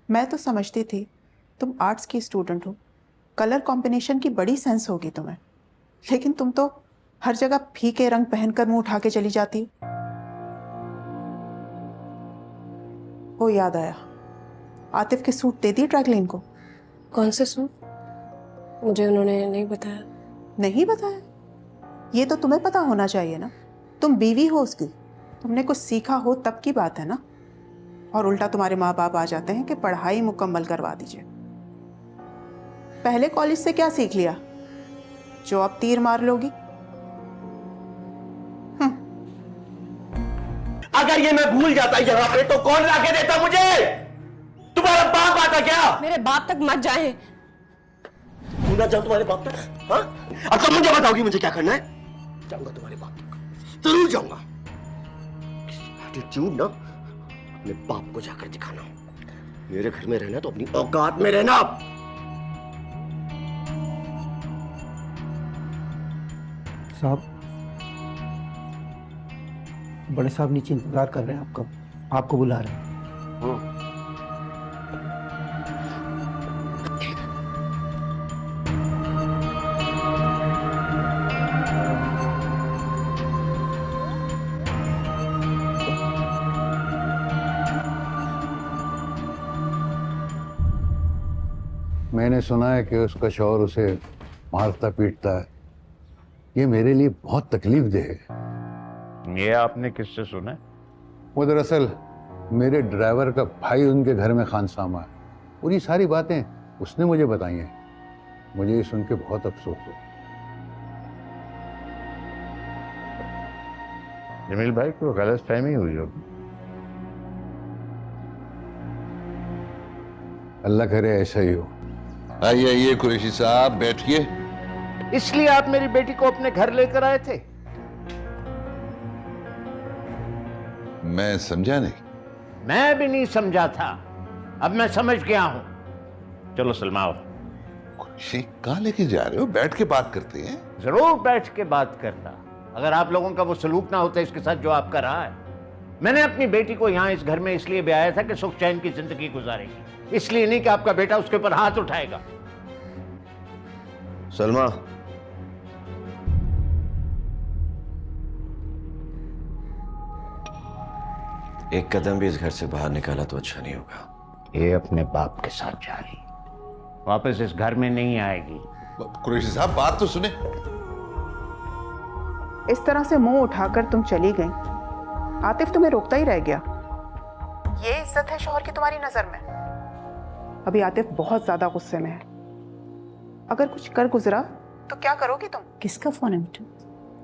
मैं तो समझती थी तुम आर्ट्स की स्टूडेंट हो, कलर कॉम्बिनेशन की बड़ी सेंस होगी तुम्हें, लेकिन तुम तो हर जगह फीके रंग पहनकर मुंह उठा के चली जाती हो। वो याद आया, आतिफ के सूट दे दिए ड्राई क्लीन को? कौन से सूट? मुझे उन्होंने नहीं बताया। नहीं बताया? ये तो तुम्हें पता होना चाहिए ना, तुम बीवी हो उसकी, तुमने कुछ सीखा हो तब की बात है ना। और उल्टा तुम्हारे माँ बाप आ जाते हैं कि पढ़ाई मुकम्मल करवा दीजिए। पहले कॉलेज से क्या सीख लिया जो अब तीर मार लोगी? अगर ये मैं भूल जाता यहाँ पे तो कौन लाके देता मुझे? तुम्हारा बाप आता क्या? मेरे बाप तक मत जाए। ना जाऊं तुम्हारे बाप तक? हाँ? अब तो मुझे बताओगी मुझे क्या करना है? जाऊंगा तुम्हारे बाप तक, जरूर जाऊंगा। एटीट्यूड ना अपने बाप को जाकर दिखाना। मेरे घर में रहना तो अपनी औकात में रहना। साहब, बड़े साहब नीचे इंतजार कर रहे हैं आपको बुला रहे हैं। मैंने सुना है कि उसका शौहर उसे मारता पीटता है। ये मेरे लिए बहुत तकलीफदेह है। ये आपने किससे सुना? वो दरअसल मेरे ड्राइवर का भाई उनके घर में खानसामा है। और ये सारी बातें उसने मुझे बताई हैं। मुझे ये सुन के बहुत अफसोस हो। जमील भाई को गलतफहमी हुई होगी। अल्लाह करे ऐसा ही हो। आइए आइए कुरैशी साहब, बैठिए। इसलिए आप मेरी बेटी को अपने घर लेकर आए थे? मैं समझा नहीं। मैं भी नहीं समझा था, अब मैं समझ गया हूं। चलो सलमा आओ। कुरैशी कहाँ लेके जा रहे हो? बैठ के बात करते हैं। जरूर बैठ के बात करता, अगर आप लोगों का वो सलूक ना होता इसके साथ जो आपका रहा है। मैंने अपनी बेटी को यहाँ इस घर में इसलिए ब्याया था कि सुख चैन की जिंदगी गुजारेगी, इसलिए नहीं कि आपका बेटा उसके ऊपर हाथ उठाएगा। सलमा, एक कदम भी इस घर से बाहर निकाला तो अच्छा नहीं होगा। ये अपने बाप के साथ जा रही, वापस इस घर में नहीं आएगी। कुरैशी साहब बात तो सुने। इस तरह से मुंह उठाकर तुम चली गई, आतिफ तुम्हें रोकता ही रह गया। ये इज्जत है शौहर की तुम्हारी नजर में? अभी आतिफ बहुत ज्यादा गुस्से में है, अगर कुछ कर गुजरा तो क्या करोगी तुम? किसका फोन है मिट्टू?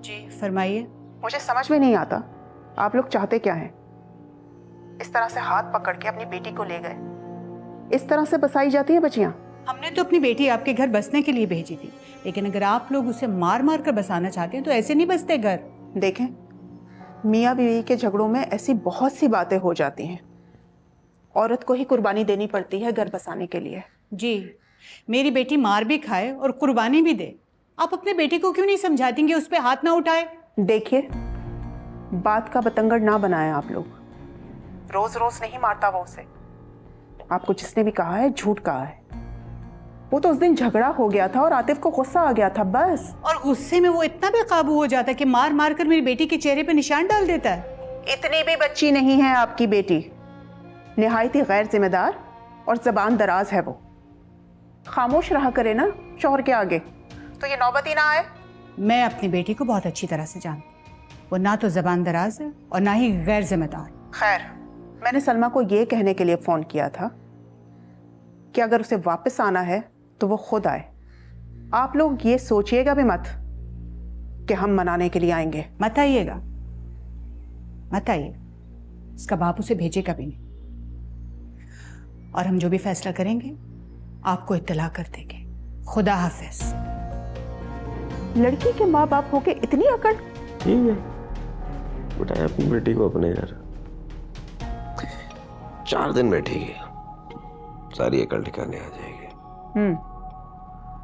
जी फरमाइए। मुझे समझ में नहीं आता आप लोग चाहते क्या हैं? इस तरह से हाथ पकड़ के अपनी बेटी को ले गए, इस तरह से बसाई जाती हैं बच्चियां? हमने तो अपनी बेटी आपके घर बसने के लिए भेजी थी, लेकिन अगर आप लोग उसे मार मार कर बसाना चाहते हैं तो ऐसे नहीं बसते घर। देखें, मियाँ बीवी के झगड़ों में ऐसी बहुत सी बातें हो जाती हैं। औरत को ही कुर्बानी देनी पड़ती है घर बसाने के लिए। जी, मेरी बेटी मार भी खाए और कुर्बानी भी दे, आप अपने बेटी को क्यों नहीं समझा देंगे उस पर हाथ ना उठाए? देखिए, बात का बतंगड़ ना बनाए आप लोग। रोज रोज नहीं मारता वो उसे। आपको जिसने भी कहा है झूठ कहा है। वो तो उस दिन झगड़ा हो गया था और आतिफ को गुस्सा आ गया था, बस। और गुस्से में वो इतना बेकाबू हो जाता है कि मार मार कर मेरी बेटी के चेहरे पे निशान डाल देता है। इतनी भी बच्ची नहीं है आपकी बेटी, निहायती गैर जिम्मेदार और जबान दराज है वो। खामोश रहा करे ना शौहर के आगे, तो ये नौबत ही ना आए। मैं अपनी बेटी को बहुत अच्छी तरह से जानती, वो ना तो जबान दराज है और ना ही गैर जिम्मेदार। खैर, मैंने सलमा को ये कहने के लिए फोन किया था कि अगर उसे वापस आना है तो वो खुद आए। आप लोग ये सोचिएगा भी मत कि हम मनाने के लिए आएंगे। मत आइएगा, मत आइए, इसका बाप उसे भेजेगा भी नहीं। और हम जो भी फैसला करेंगे आपको इत्तला कर देंगे। खुदा हाफिज। लड़की के माँ बाप होके इतनी अकड़? ठीक है, उठाए अपनी बेटी को अपने घर। 4 दिन बैठेगी, सारी अकल ठिकाने आ जाएगी।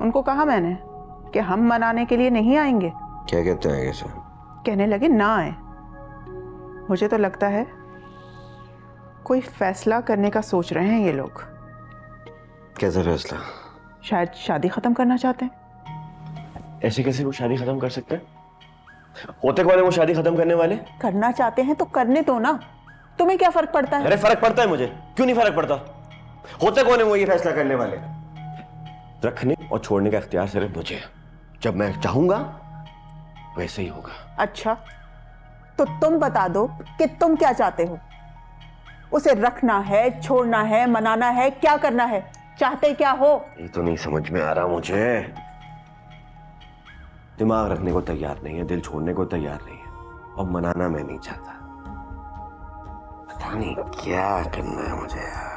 उनको कहा मैंने कि हम मनाने के लिए नहीं आएंगे। क्या कहते हैं कैसे? कहने लगे ना आए। मुझे तो लगता है कोई फैसला करने का सोच रहे हैं ये लोग। कैसा फैसला? शायद शादी खत्म करना चाहते हैं। ऐसे कैसे वो शादी खत्म कर सकते हैं? होते कौन है वो शादी खत्म करने वाले? करना चाहते हैं तो करने दो ना, तुम्हें क्या फर्क पड़ता है? अरे फर्क पड़ता है मुझे, क्यों नहीं फर्क पड़ता? होते कौन है वो ये फैसला करने वाले? रखने और छोड़ने का इख्तियार सिर्फ मुझे है। जब मैं चाहूंगा वैसे ही होगा। अच्छा, तो तुम बता दो कि तुम क्या चाहते हो? उसे रखना है, छोड़ना है, मनाना है, क्या करना है? चाहते क्या हो? ये तो नहीं समझ में आ रहा मुझे। दिमाग रखने को तैयार नहीं है, दिल छोड़ने को तैयार नहीं है, और मनाना मैं नहीं चाहता। पता नहीं क्या करना है मुझे यार।